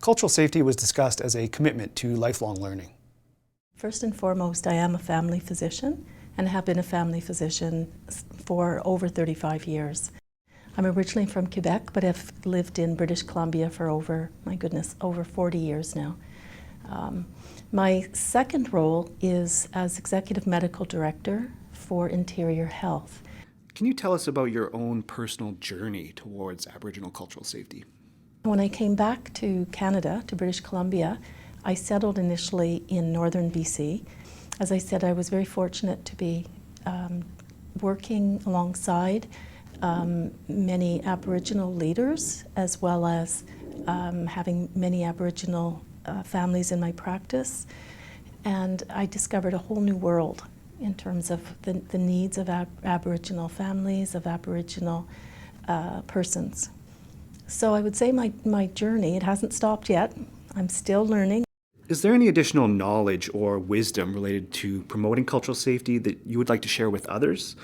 Cultural safety was discussed as a commitment to lifelong learning. First and foremost, I am a family physician and have been a family physician for over 35 years. I'm originally from Quebec, but have lived in British Columbia for over 40 years now. My second role is as Executive Medical Director for Interior Health. Can you tell us about your own personal journey towards Aboriginal cultural safety? When I came back to Canada, to British Columbia, I settled initially in northern BC. As I said, I was very fortunate to be working alongside many Aboriginal leaders, as well as having many Aboriginal families in my practice. And I discovered a whole new world in terms of the needs of Aboriginal families, of Aboriginal persons. So I would say my journey, it hasn't stopped yet. I'm still learning. Is there any additional knowledge or wisdom related to promoting cultural safety that you would like to share with others?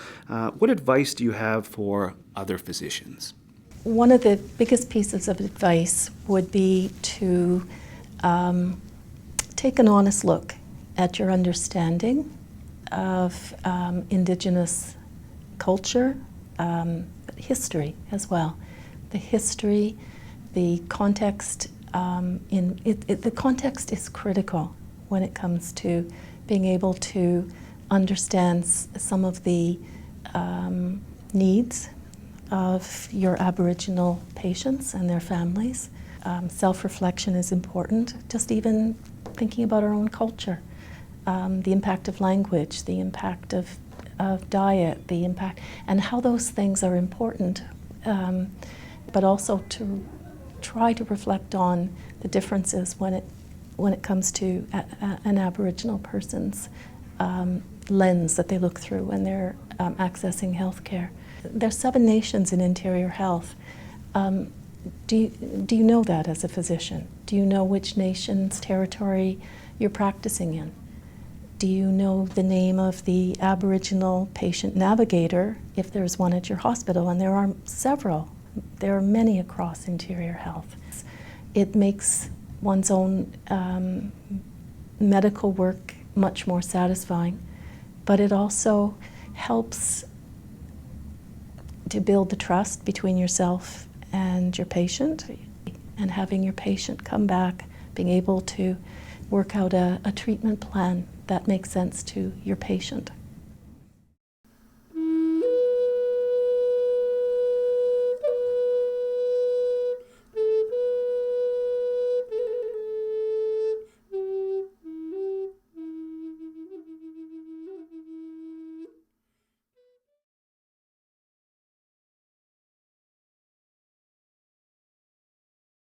What advice do you have for other physicians? One of the biggest pieces of advice would be to take an honest look at your understanding of Indigenous culture, history as well. The history, the context. The context is critical when it comes to being able to understand some of the needs of your Aboriginal patients and their families. Self-reflection is important, just even thinking about our own culture. The impact of language, the impact of diet, the impact, and how those things are important, but also to try to reflect on the differences when it comes to an Aboriginal person's lens that they look through when they're accessing healthcare. There's 7 nations in interior health. Do you know that as a physician? Do you know which nation's territory you're practicing in? Do you know the name of the Aboriginal patient navigator if there's one at your hospital? And there are several. There are many across interior health. It makes one's own medical work much more satisfying, but it also helps to build the trust between yourself and your patient, and having your patient come back, being able to work out a treatment plan that makes sense to your patient.